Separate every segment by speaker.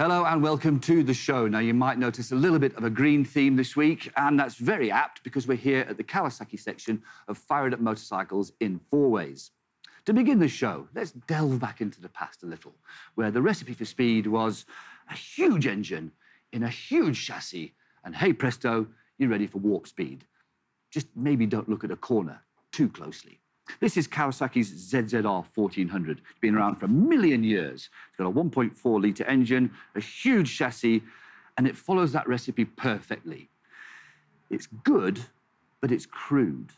Speaker 1: Hello and welcome to the show. Now, you might notice a little bit of a green theme this week, and that's very apt because we're here at the Kawasaki section of Fired Up Motorcycles in 4 Ways. To begin the show, let's delve back into the past a little, where the recipe for speed was a huge engine in a huge chassis, and hey presto, you're ready for warp speed. Just maybe don't look at a corner too closely. This is Kawasaki's ZZR 1400. It's been around for a million years. It's got a 1.4-litre engine, a huge chassis, and it follows that recipe perfectly. It's good, but it's crude.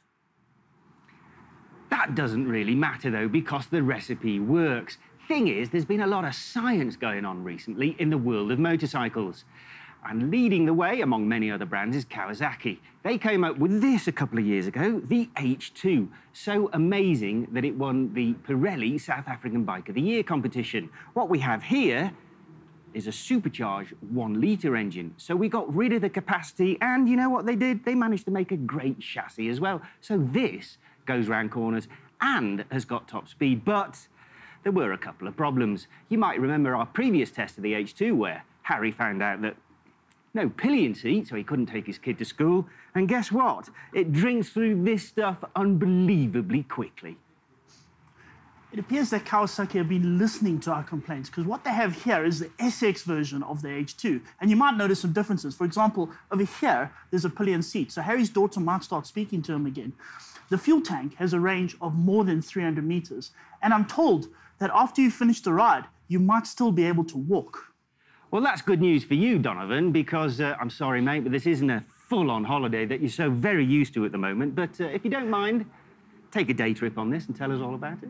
Speaker 2: That doesn't really matter, though, because the recipe works. Thing is, there's been a lot of science going on recently in the world of motorcycles. And leading the way, among many other brands, is Kawasaki. They came up with this a couple of years ago, the H2. So amazing that it won the Pirelli South African Bike of the Year competition. What we have here is a supercharged 1-litre engine. So we got rid of the capacity, and you know what they did? They managed to make a great chassis as well. So this goes round corners and has got top speed, but there were a couple of problems. You might remember our previous test of the H2 where Harry found out that no pillion seat, so he couldn't take his kid to school. And guess what? It drinks through this stuff unbelievably quickly.
Speaker 3: It appears that Kawasaki have been listening to our complaints, because what they have here is the SX version of the H2. And you might notice some differences. For example, over here, there's a pillion seat. So Harry's daughter might start speaking to him again. The fuel tank has a range of more than 300 meters. And I'm told that after you finish the ride, you might still be able to walk.
Speaker 2: Well, that's good news for you, Donovan, because I'm sorry, mate, but this isn't a full-on holiday that you're so very used to at the moment. But if you don't mind, take a day trip on this and tell us all about it.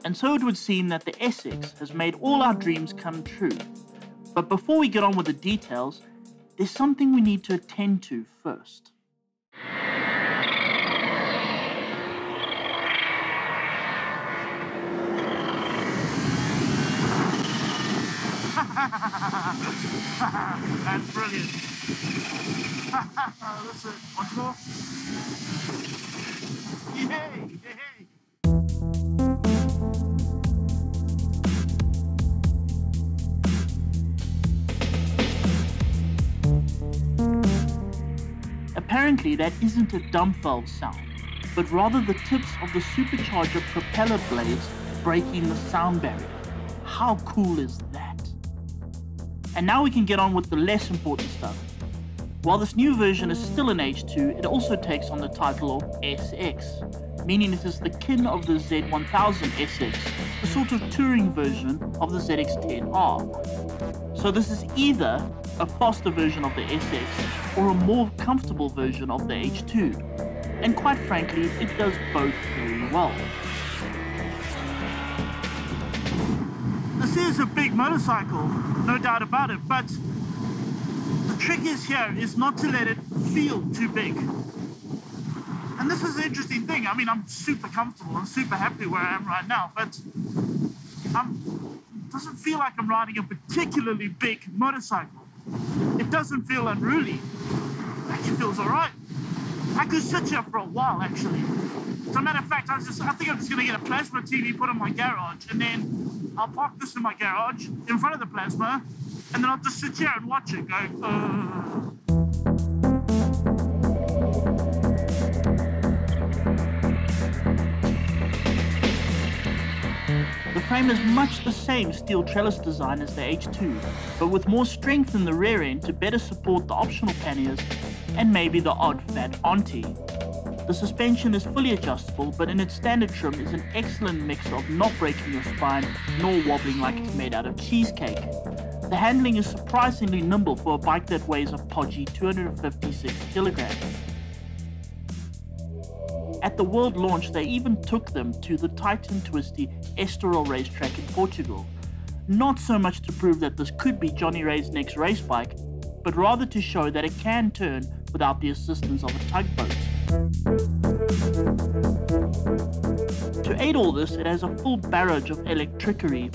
Speaker 3: And so it would seem that the SX has made all our dreams come true. But before we get on with the details, there's something we need to attend to first. That's brilliant. Listen, once more. Yay! Yay! Apparently, that isn't a dump valve sound, but rather the tips of the supercharger propeller blades breaking the sound barrier. How cool is that? And now we can get on with the less important stuff. While this new version is still an H2, it also takes on the title of SX, meaning it is the kin of the Z1000 SX, a sort of touring version of the ZX-10R. So this is either a faster version of the SX or a more comfortable version of the H2. And quite frankly, it does both very well. This is a big motorcycle, no doubt about it, but the trick here is not to let it feel too big. And this is an interesting thing. I mean, I'm super comfortable and super happy where I am right now, but it doesn't feel like I'm riding a particularly big motorcycle. It doesn't feel unruly. It actually feels all right. I could sit here for a while, actually. As a matter of fact, I think I'm just going to get a plasma TV put in my garage, and then I'll park this in my garage in front of the plasma, and then I'll just sit here and watch it go. The frame is much the same steel trellis design as the H2, but with more strength in the rear end to better support the optional panniers and maybe the odd fat auntie. The suspension is fully adjustable, but in its standard trim is an excellent mix of not breaking your spine nor wobbling like it's made out of cheesecake. The handling is surprisingly nimble for a bike that weighs a podgy 256 kilograms. At the world launch, they even took them to the Titan Twisty Estoril racetrack in Portugal. Not so much to prove that this could be Johnny Ray's next race bike, but rather to show that it can turn without the assistance of a tugboat. To aid all this, it has a full barrage of electricity,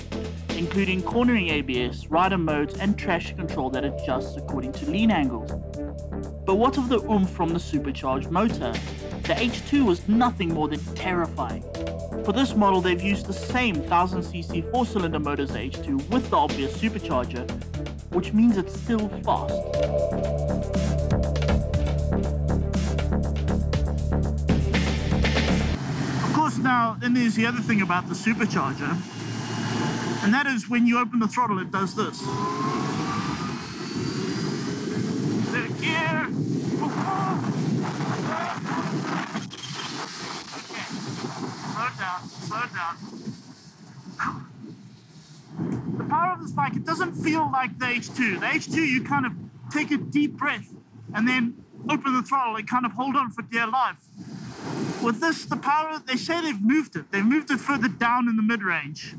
Speaker 3: including cornering ABS, rider modes, and traction control that adjusts according to lean angles. But what of the oomph from the supercharged motor? The H2 was nothing more than terrifying. For this model, they've used the same 1000cc 4-cylinder motor as the H2 with the obvious supercharger, which means it's still fast.
Speaker 4: Of course, now, then there's the other thing about the supercharger, and that is when you open the throttle, it does this. The gear. Okay, slow down. The power of this bike, it doesn't feel like the H2. The H2, you kind of take a deep breath and then open the throttle and kind of hold on for dear life. With this, the power, they say they've moved it. They've moved it further down in the mid-range.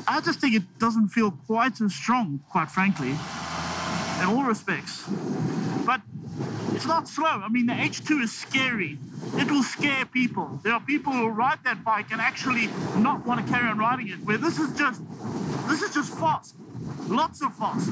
Speaker 4: I just think it doesn't feel quite as strong, quite frankly, in all respects. But it's not slow. I mean, the H2 is scary. It will scare people. There are people who will ride that bike and actually not want to carry on riding it, where this is just fast. Lots of fast.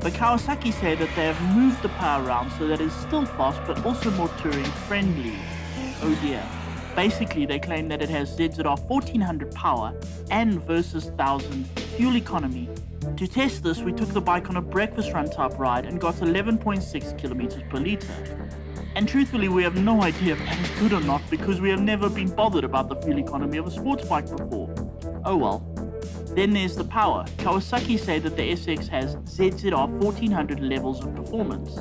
Speaker 3: But Kawasaki say that they have moved the power around so that it's still fast but also more touring friendly. Oh dear. Basically, they claim that it has ZZR 1400 power and Versys 1000 fuel economy. To test this, we took the bike on a breakfast run type ride and got 11.6 kilometers per liter. And truthfully, we have no idea if that is good or not because we have never been bothered about the fuel economy of a sports bike before. Oh well. Then there's the power. Kawasaki say that the SX has ZZR 1400 levels of performance.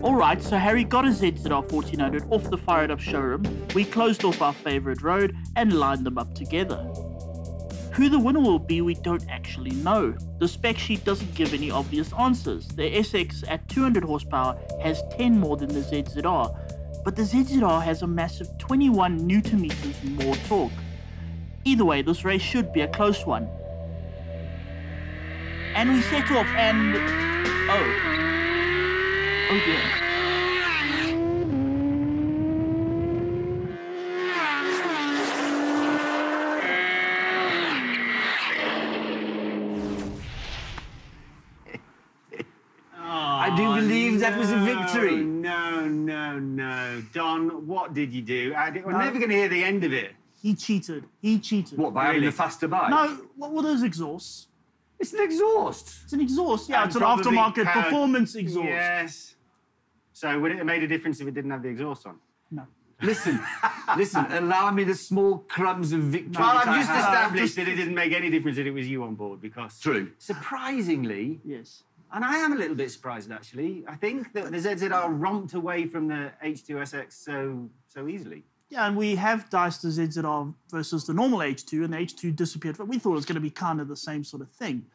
Speaker 3: Alright, so Harry got a ZZR 1400 off the Fire It Up showroom, we closed off our favourite road and lined them up together. Who the winner will be, we don't actually know. The spec sheet doesn't give any obvious answers. The SX at 200 horsepower has 10 more than the ZZR, but the ZZR has a massive 21 Newton meters more torque. Either way, this race should be a close one. And we set off and... oh dear.
Speaker 1: I do believe that was a victory.
Speaker 2: No. Don, what did you do? We're never going to hear the end of it.
Speaker 4: He cheated.
Speaker 1: What, by having a faster bike?
Speaker 4: No, what were those exhausts?
Speaker 1: It's an exhaust.
Speaker 4: It's an exhaust, yeah.
Speaker 2: And
Speaker 4: It's an
Speaker 2: probably
Speaker 4: aftermarket
Speaker 2: powered-
Speaker 4: performance exhaust.
Speaker 2: Yes. So would it have made a difference if it didn't have the exhaust on?
Speaker 4: No.
Speaker 1: Listen, allow me the small crumbs of victory.
Speaker 2: Well,
Speaker 1: that I
Speaker 2: I've just
Speaker 1: have.
Speaker 2: established that it didn't make any difference that it was you on board because...
Speaker 1: True.
Speaker 2: Surprisingly,
Speaker 4: Yes.
Speaker 2: and I am a little bit surprised actually, I think that the ZZR romped away from the H2SX so easily.
Speaker 4: Yeah, and we have diced the ZZR versus the normal H2, and the H2 disappeared. But we thought it was going to be kind of the same sort of thing.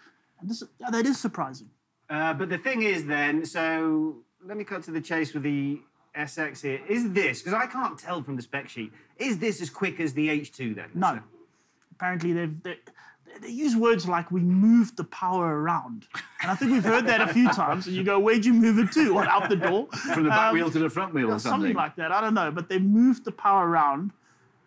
Speaker 4: And that is surprising.
Speaker 2: But the thing is then, so let me cut to the chase with the SX here. Is this, because I can't tell from the spec sheet, is this as quick as the H2 then?
Speaker 4: No. Apparently, they use words like, we moved the power around. And I think we've heard that a few times. And you go, where'd you move it to? What, out the door?
Speaker 1: From the back wheel to the front wheel or something.
Speaker 4: Something like that. I don't know. But they moved the power around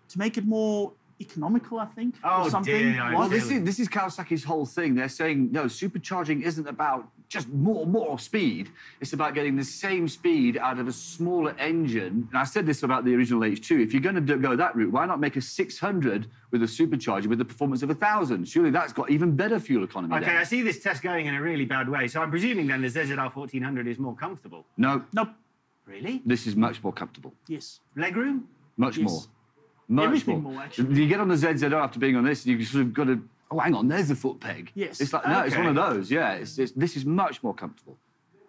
Speaker 4: to make it more economical, I think.
Speaker 2: Oh,
Speaker 4: or something.
Speaker 2: dear, I
Speaker 1: Well,
Speaker 2: see.
Speaker 1: this is Kawasaki's whole thing. They're saying, no, supercharging isn't about just more speed. It's about getting the same speed out of a smaller engine. And I said this about the original H2. If you're going to go that route, why not make a 600 with a supercharger with the performance of 1,000? Surely that's got even better fuel economy.
Speaker 2: Okay, I see this test going in a really bad way. So I'm presuming then the ZZR 1400 is more comfortable.
Speaker 1: No,
Speaker 4: Nope.
Speaker 2: Really?
Speaker 1: this is much more comfortable.
Speaker 4: Yes.
Speaker 2: Legroom?
Speaker 1: Much
Speaker 4: Yes.
Speaker 1: more. Much
Speaker 4: Everything more, actually.
Speaker 1: You get on the ZZR after being on this, you sort of got to, oh, hang on, there's the foot peg.
Speaker 4: Yes.
Speaker 1: It's like, no, it's
Speaker 2: Okay.
Speaker 1: one of those, yeah. This is much more comfortable.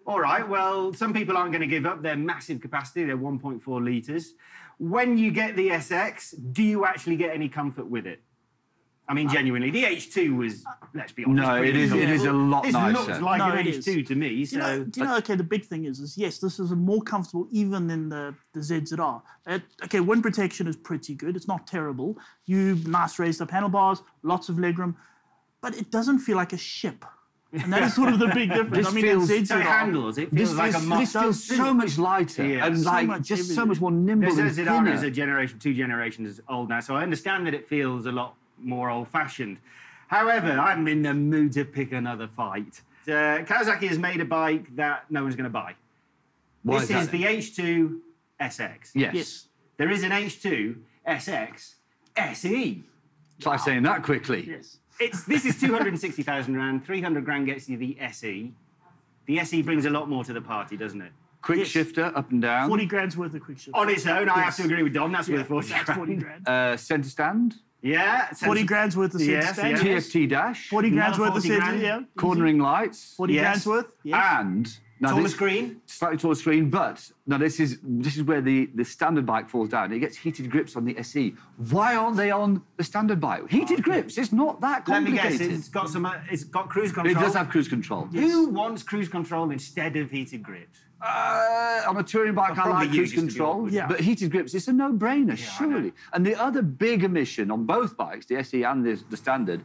Speaker 2: All right, well, some people aren't going to give up their massive capacity, their 1.4 litres. When you get the SX, do you actually get any comfort with it? I mean, genuinely, the H2 was, let's be honest,
Speaker 1: No, it is a lot
Speaker 2: This
Speaker 1: nicer.
Speaker 2: looks like
Speaker 4: No,
Speaker 2: an
Speaker 4: it
Speaker 2: H2
Speaker 4: is.
Speaker 2: to me, so...
Speaker 4: Do you know, okay, the big thing is yes, this is more comfortable even than the ZZR. Okay, wind protection is pretty good. It's not terrible. Nice raised up handlebars, lots of legroom.
Speaker 3: but it doesn't feel like a ship. And that is sort of the big difference.
Speaker 1: This
Speaker 3: I mean,
Speaker 1: feels-
Speaker 3: it's
Speaker 2: So it handles. It feels like a
Speaker 1: This feels so much lighter
Speaker 2: Yeah.
Speaker 1: and
Speaker 3: So
Speaker 1: like
Speaker 3: much
Speaker 1: just so
Speaker 3: everything.
Speaker 1: much more nimble
Speaker 2: This
Speaker 1: and
Speaker 2: ZR is
Speaker 1: thinner.
Speaker 2: a generation, 2 generations old now, so I understand that it feels a lot more old-fashioned. However, I'm in the mood to pick another fight. Kawasaki has made a bike that no one's going to buy.
Speaker 1: Why
Speaker 2: This
Speaker 1: is
Speaker 2: is
Speaker 1: that
Speaker 2: the
Speaker 1: then?
Speaker 2: H2 SX.
Speaker 1: Yes.
Speaker 3: Yes.
Speaker 2: There is an H2 SX SE.
Speaker 1: Try saying that quickly.
Speaker 3: Yes.
Speaker 2: This is 260,000 rand, 300 grand gets you the SE. The SE brings a lot more to the party, doesn't it?
Speaker 1: Quick
Speaker 3: Yes.
Speaker 1: shifter, up and down.
Speaker 3: 40 grand's worth of quick shift.
Speaker 2: On its own, I have
Speaker 3: Yes.
Speaker 2: to agree with Dom, that's worth 40
Speaker 3: That's 40
Speaker 2: grand.
Speaker 3: grand.
Speaker 1: Centre stand.
Speaker 2: Yeah.
Speaker 3: 40 grand's worth of center
Speaker 2: Yes,
Speaker 3: stand.
Speaker 2: yeah.
Speaker 3: Yes.
Speaker 1: TFT dash.
Speaker 3: 40 grand's
Speaker 2: Another
Speaker 3: worth of
Speaker 2: 40
Speaker 3: center,
Speaker 2: grand.
Speaker 3: yeah.
Speaker 1: Cornering lights.
Speaker 3: 40
Speaker 2: Yes.
Speaker 3: grand's worth. Yes.
Speaker 1: And now
Speaker 2: Taller
Speaker 1: this,
Speaker 2: screen.
Speaker 1: slightly taller screen, but now this is where the standard bike falls down. It gets heated grips on the SE. Why aren't they on the standard bike? Heated grips. It's not that
Speaker 2: Let me
Speaker 1: complicated.
Speaker 2: guess, it's got cruise control.
Speaker 1: It does have cruise control.
Speaker 2: Who wants cruise control instead of heated grips?
Speaker 1: On a touring bike, I
Speaker 2: probably
Speaker 1: like
Speaker 2: you
Speaker 1: cruise
Speaker 2: just to be
Speaker 1: control,
Speaker 2: awkward.
Speaker 3: Yeah.
Speaker 1: but heated grips, it's a no-brainer,
Speaker 2: I
Speaker 1: surely.
Speaker 2: know.
Speaker 1: And the other big omission on both bikes, the SE and the standard,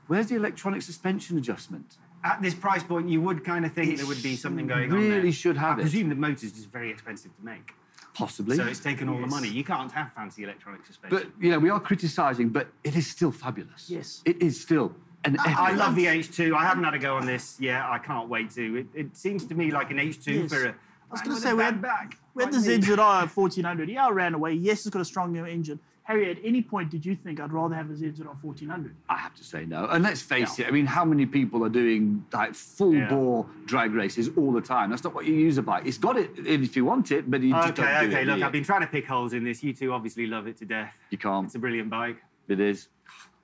Speaker 1: where's the electronic suspension adjustment?
Speaker 2: At this price point, you would kind of think there would be something going on there.
Speaker 1: really should have
Speaker 2: I
Speaker 1: it.
Speaker 2: presume the motor's just very expensive to make.
Speaker 1: Possibly.
Speaker 2: So it's taken all the money. You can't have fancy electronic suspension.
Speaker 1: But, you know, we are criticising, but it is still fabulous.
Speaker 3: Yes.
Speaker 1: It is still an
Speaker 2: I
Speaker 1: epic.
Speaker 2: love the H2. I haven't had a go on this yet. I can't wait to. It seems to me like an H2
Speaker 3: Yes.
Speaker 2: for a.
Speaker 3: I was going
Speaker 2: with
Speaker 3: to say,
Speaker 2: a
Speaker 3: we
Speaker 2: bad
Speaker 3: had,
Speaker 2: back.
Speaker 3: we had the
Speaker 2: Like me.
Speaker 3: ZZR 1400. Yeah, I ran away. Yes, it's got a stronger engine. Harry, at any point did you think I'd rather have a ZZR 1400?
Speaker 1: I have to say no. And let's face it, I mean, how many people are doing like full-bore drag races all the time? That's not what you use a bike. It's got it if you want it, but you just don't do
Speaker 2: Okay.
Speaker 1: it.
Speaker 2: Look,
Speaker 1: do you?
Speaker 2: I've been trying to pick holes in this. You two obviously love it to death.
Speaker 1: You can't.
Speaker 2: It's a brilliant bike.
Speaker 1: It is.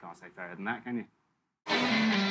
Speaker 2: Can't say fairer than that, can you?